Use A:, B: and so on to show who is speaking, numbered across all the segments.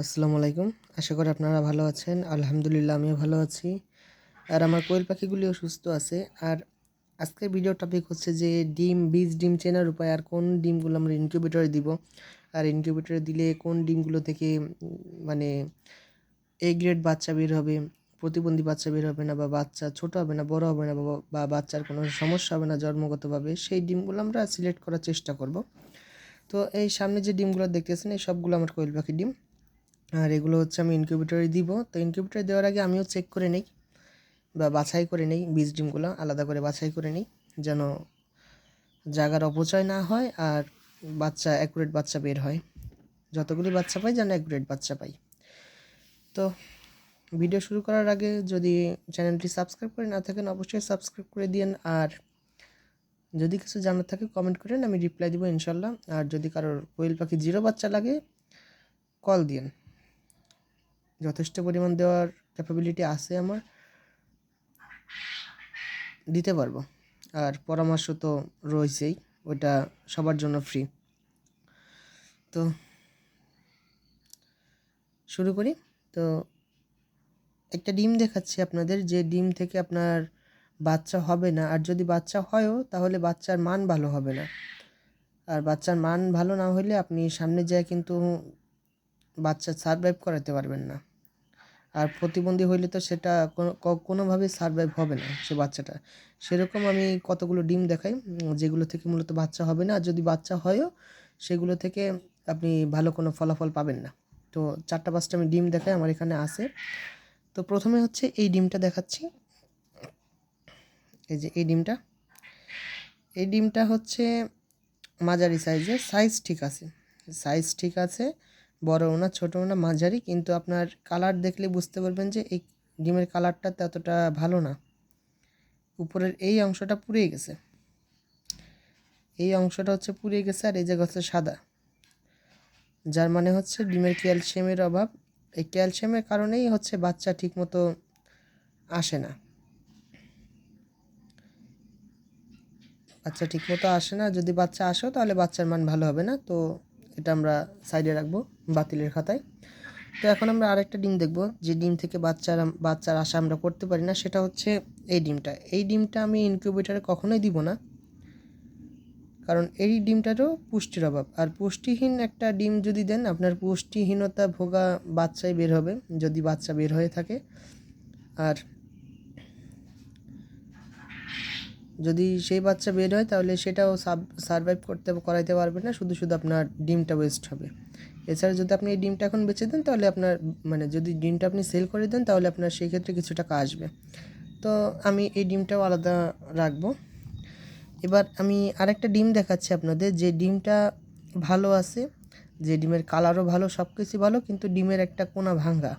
A: আসসালামু আলাইকুম। আশা করি আপনারা ভালো আছেন। আলহামদুলিল্লাহ আমিও ভালো আছি। আর আমার কোয়েল পাখিগুলিও সুস্থ আছে। আর আজকের ভিডিও টপিক হচ্ছে যে ডিম চেনার উপায়, আর কোন ডিমগুলো আমরা ইনকিউবেটরে দিব, আর ইনকিউবেটরে দিলে কোন ডিমগুলো থেকে মানে এ গ্রেড বাচ্চা বের হবে, প্রতিবন্ধী বাচ্চা বের হবে না, বা বাচ্চা ছোট হবে না, বড় হবে না, বা বাচ্চার কোনো সমস্যা হবে না জন্মগতভাবে, সেই ডিমগুলো আমরা সিলেক্ট করার চেষ্টা করব। তো এই সামনে যে ডিমগুলো দেখতেছেন এই সবগুলো আমার কোয়েল পাখির ডিম। আর এগুলো হচ্ছে আমি ইনকিউবেটরে দিব। তো ইনকিউবেটরে দেওয়ার আগে আমিও চেক করে নিই বা বাছাই করে নিই, বীজ ডিমগুলো আলাদা করে বাছাই করে নিই, যেন জায়গার অপচয় না হয় আর বাচ্চা অ্যাকুরেট বাচ্চা বের হয়। যতগুলি বাচ্চা পাই যেন অ্যাকুরেট বাচ্চা পাই। তো ভিডিও শুরু করার আগে যদি চ্যানেলটি সাবস্ক্রাইব করে না থাকেন অবশ্যই সাবস্ক্রাইব করে দিন। আর যদি কিছু জানার থাকে কমেন্ট করেন, আমি রিপ্লাই দিব ইনশাল্লাহ। আর যদি কারোর কোয়েল পাখি জিরো বাচ্চা লাগে কল দিন, যথেষ্ট পরিমাণ দেওয়ার ক্যাপাবিলিটি আছে আমার, দিতে পারবো। আর পরামর্শ তো রয়েছেই, ওটা সবার জন্য ফ্রি। তো শুরু করি। তো একটা ডিম দেখাচ্ছি আপনাদের, যে ডিম থেকে আপনার বাচ্চা হবে না, আর যদি বাচ্চা হয়ও তাহলে বাচ্চার মান ভালো হবে না। আর বাচ্চার মান ভালো না হলে আপনি সামনে যায় কিন্তু বাচ্চা সারভাইভ করাতে পারবেন না। আর প্রতিবন্ধী হইলে তো সেটা কোনোভাবেই সারভাইভ হবে না সে বাচ্চাটা। সেরকম আমি কতগুলো ডিম দেখাই যেগুলো থেকে মূলত বাচ্চা হবে না, আর যদি বাচ্চা হয়ও সেগুলো থেকে আপনি ভালো কোনো ফলাফল পাবেন না। তো 4-5টা আমি ডিম দেখাই আমার এখানে আছে। তো প্রথমে হচ্ছে এই ডিমটা দেখাচ্ছি। এই যে এই ডিমটা হচ্ছে মাঝারি সাইজের, সাইজ ঠিক আছে, বড়ও না ছোটও না, মাঝারি। কিন্তু আপনার কালার দেখলে বুঝতে পারবেন যে এই ডিমের কালারটা ততটা ভালো না। উপরের এই অংশটা পুড়ে গেছে, এই অংশটা হচ্ছে পুড়ে গেছে, আর এই জায়গা হচ্ছে সাদা, যার মানে হচ্ছে ডিমের ক্যালসিয়ামের অভাব। এই ক্যালসিয়ামের কারণেই হচ্ছে বাচ্চা ঠিকমতো আসে না, যদি বাচ্চা আসেও তাহলে বাচ্চার মান ভালো হবে না। তো এটা আমরা সাইডে রাখবো বাতিলের খাতায়। তো এখন আমরা আরেকটা ডিম দেখব, যে ডিম থেকে বাচ্চার আশা আমরা করতে পারি না, সেটা হচ্ছে এই ডিমটা আমি ইনকিউবেটরে কখনোই দিব না, কারণ এই ডিমটারও পুষ্টির অভাব। আর পুষ্টিহীন একটা ডিম যদি দেন আপনার পুষ্টিহীনতা ভোগা বাচ্চাই বের হবে, যদি বাচ্চা বের হয়ে থাকে। আর যদি সেই বাচ্চা বের হয় তাহলে সেটাও সারভাইভ করাইতে পারবে না, শুধু শুধু আপনার ডিমটা ওয়েস্ট হবে। এছাড়া যদি আপনি এই ডিমটা এখন বেচে দেন তাহলে আপনার যদি ডিমটা আপনি সেল করে দেন তাহলে আপনার সেই ক্ষেত্রে কিছু টাকা আসবে। তো আমি এই ডিমটাও আলাদা রাখবো। এবার আমি আরেকটা ডিম দেখাচ্ছি আপনাদের, যে ডিমটা ভালো আছে, যে ডিমের কালারও ভালো, সব কিছু ভালো, কিন্তু ডিমের একটা কোনা ভাঙ্গা।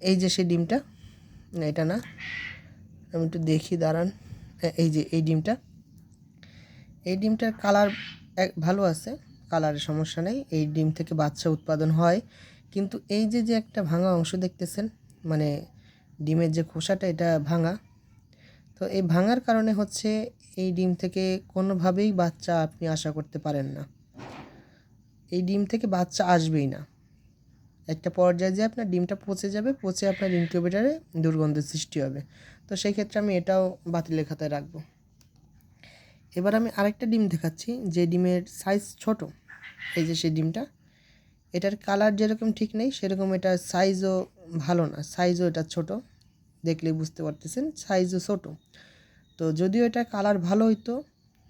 A: এই যে সেই ডিমটা, না এটা না, আমি একটু দেখি দাঁড়ান। এই যে এই ডিমটার কালার ভালো আছে, কালারের সমস্যা নেই, এই ডিম থেকে বাচ্চা উৎপাদন হয়। কিন্তু এই যে একটা ভাঙা অংশ দেখতেছেন, মানে ডিমের যে খোসাটা এটা ভাঙা। তো এই ভাঙার কারণে হচ্ছে এই ডিম থেকে কোনোভাবেই বাচ্চা আপনি আশা করতে পারেন না, এই ডিম থেকে বাচ্চা আসবেই না। একটা পর্যায়ে যে আপনার ডিমটা পচে যাবে, পচে আপনার ইনকিউবেটারে দুর্গন্ধের সৃষ্টি হবে। তো সেই ক্ষেত্রে আমি এটাও বাতিলের খাতায় রাখবো। এবার আমি আরেকটা ডিম দেখাচ্ছি, যে ডিমের সাইজ ছোট। এই যে সেই ডিমটা, এটার কালার যেরকম ঠিক নেই সেরকম এটা সাইজও ভালো না, সাইজও এটা ছোট, দেখলেই বুঝতে পারতেছেন সাইজও ছোট। তো যদিও এটা কালার ভালো হইতো,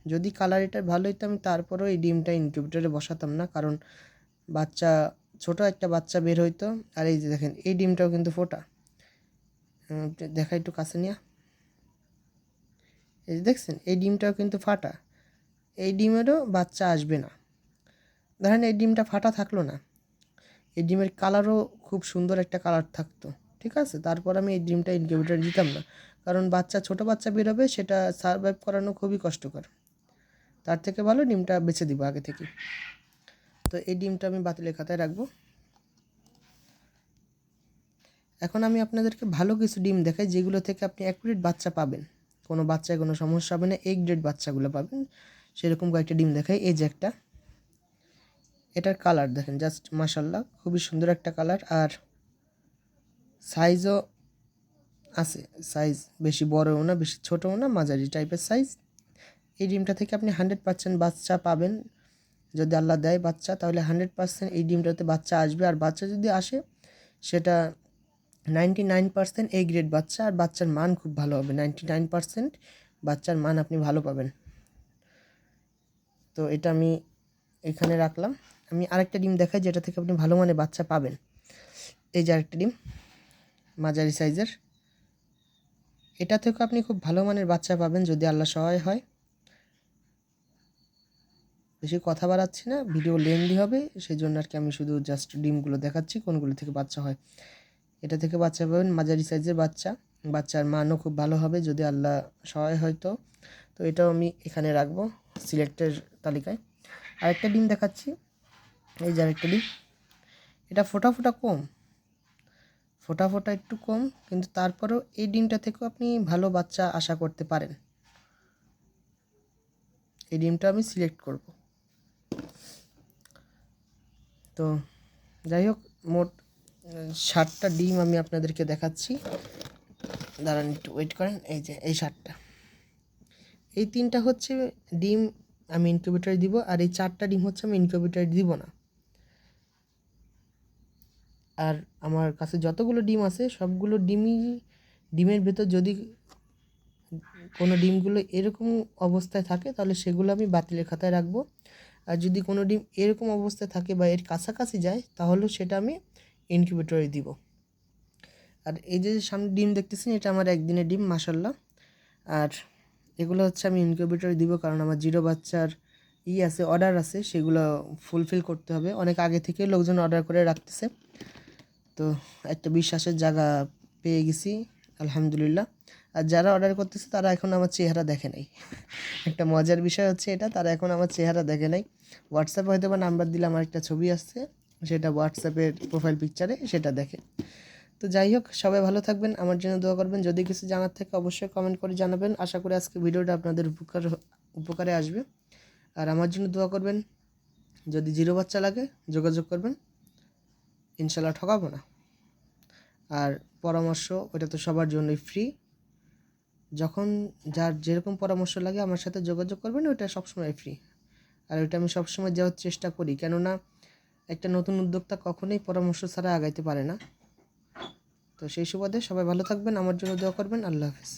A: যদি কালার এটা ভালো হইতো আমি তারপরেও এই ডিমটা ইনকিউবেটরে বসাতাম না, কারণ বাচ্চা ছোট একটা বাচ্চা বের হইতো। আর এই যে দেখেন এই ডিমটাও কিন্তু ফোটা, দেখা একটু কাছে নিয়ে, এই যে দেখছেন এই ডিমটাও কিন্তু ফাটা, এই ডিমেরও বাচ্চা আসবে না। ধরেন এই ডিমটা ফাটা থাকলো না, এই ডিমের কালারও খুব সুন্দর একটা কালার থাকতো, ঠিক আছে, তারপর আমি এই ডিমটা ইনকিউবেটরে দিতাম না, কারণ ছোট বাচ্চা বেরোবে, সেটা সারভাইভ করানো খুবই কষ্টকর। তার থেকে ভালো ডিমটা বেছে দিব আগে থেকে। তো এই ডিমটা আমি বাতিলের খাতায় রাখবো। এখন আমি আপনাদেরকে ভালো কিছু ডিম দেখাই, যেগুলো থেকে আপনি অ্যাকুরেট বাচ্চা পাবেন, কোনো বাচ্চায় কোনো সমস্যা হবে না, এ গ্রেড বাচ্চাগুলো পাবেন, সেরকম কয়েকটা ডিম দেখাই। এই যে এটার কালার দেখেন জাস্ট মাশাল্লাহ, খুবই সুন্দর একটা কালার। আর সাইজও আছে, সাইজ বেশি বড়ও না বেশি ছোটও না, মাঝারি টাইপের সাইজ। এই ডিমটা থেকে আপনি 100% বাচ্চা পাবেন। যদি আল্লাহ দেয় বাচ্চা, তাহলে 100% এই ডিমটাতে বাচ্চা আসবে। আর বাচ্চা যদি আসে সেটা 99% এ গ্রেড বাচ্চা, আর বাচ্চার মান খুব ভালো হবে। 99% বাচ্চার মান আপনি ভালো পাবেন। তো এটা আমি এখানে রাখলাম। আমি আরেকটা ডিম দেখাই যেটা থেকে আপনি ভালো মানের বাচ্চা পাবেন। এই যে আরেকটা ডিম মাঝারি সাইজের, এটা থেকে আপনি খুব ভালো মানের বাচ্চা পাবেন যদি আল্লাহ সহায় হয়। বেশি কথা বাড়াচ্ছি না, ভিডিও লেন্দি হবে, সেই জন্য আর কি আমি শুধু জাস্ট ডিমগুলো দেখাচ্ছি কোনগুলো থেকে বাচ্চা হয়। এটা থেকে বাচ্চা পাবেন মাঝারি সাইজের বাচ্চা, বাচ্চার মানও খুব ভালো হবে যদি আল্লাহ সহায় হয়। তো তো এটাও আমি এখানে রাখবো সিলেক্টের তালিকায়। আরেকটা ডিম দেখাচ্ছি, এই যে আরেকটা ডিম, এটা ফোটা ফোটা কম, ফোটা ফোটা একটু কম, কিন্তু তারপরেও এই ডিমটা থেকেও আপনি ভালো বাচ্চা আশা করতে পারেন। এই ডিমটা আমি সিলেক্ট করব। তো যাই হোক, মোট 60টা ডিম আমি আপনাদেরকে দেখাচ্ছি, দাঁড়ান একটু ওয়েট করেন। এই যে এই 60টা, এই 3টা হচ্ছে ডিম আমি ইনকিউবেটরে দিব, আর এই 4টা ডিম হচ্ছে আমি ইনকিউবেটরে দিব না। আর আমার কাছে যতগুলো ডিম আছে সবগুলো ডিমের ভেতর যদি কোনো ডিমগুলো এরকম অবস্থায় থাকে তাহলে সেগুলো আমি বাতিলের খাতায় রাখবো। আর যদি কোনো ডিম এরকম অবস্থায় থাকে বা এর কাছাকাছি যায় তাহলে সেটা আমি ইনকিউবেটরে দিব। আর এই যে সামনে ডিম দেখতেছেন, এটা আমার একদিনের ডিম মাশাল্লাহ। আর এগুলো হচ্ছে আমি ইনকিউবেটরে দিব, কারণ আমার 0 বাচ্চার আছে, অর্ডার আছে, সেগুলো ফুলফিল করতে হবে। অনেক আগে থেকে লোকজন অর্ডার করে রাখতেছে, তো একটা বিশ্বাসের জায়গা পেয়ে গেছি আলহামদুলিল্লাহ। আর যারা অর্ডার করতেছে তারা এখন আমার চেহারা দেখে নাই। একটা মজার বিষয় হচ্ছে এটা, তারা এখন আমার চেহারা দেখে নাই। হোয়াটসঅ্যাপে হয়তো বা নাম্বার দিলে আমার একটা ছবি আসছে, সেটা হোয়াটসঅ্যাপের প্রোফাইল পিকচারে সেটা দেখে। তো যাই হোক, সবাই ভালো থাকবেন, আমার জন্য দোয়া করবেন। যদি কিছু জানার থাকে অবশ্যই কমেন্ট করে জানাবেন। আশা করি আজকে ভিডিওটা আপনাদের উপকারে আসবে। আর আমার জন্য দোয়া করবেন। যদি 0 বাচ্চা লাগে যোগাযোগ করবেন, ইনশাল্লাহ ঠকাবো না। আর পরামর্শ ওটা তো সবার জন্যই ফ্রি। যখন যার যেরকম পরামর্শ লাগে আমার সাথে যোগাযোগ করবেন, ওটা সবসময় ফ্রি। আর ওইটা আমি সবসময় যাওয়ার চেষ্টা করি, কেননা একটা নতুন উদ্যোক্তা কখনোই পরামর্শ ছাড়া আগাইতে পারে না। তো সেই সুবাদে সবাই ভালো থাকবেন, আমার জন্য দোয়া করবেন। আল্লাহ হাফেজ।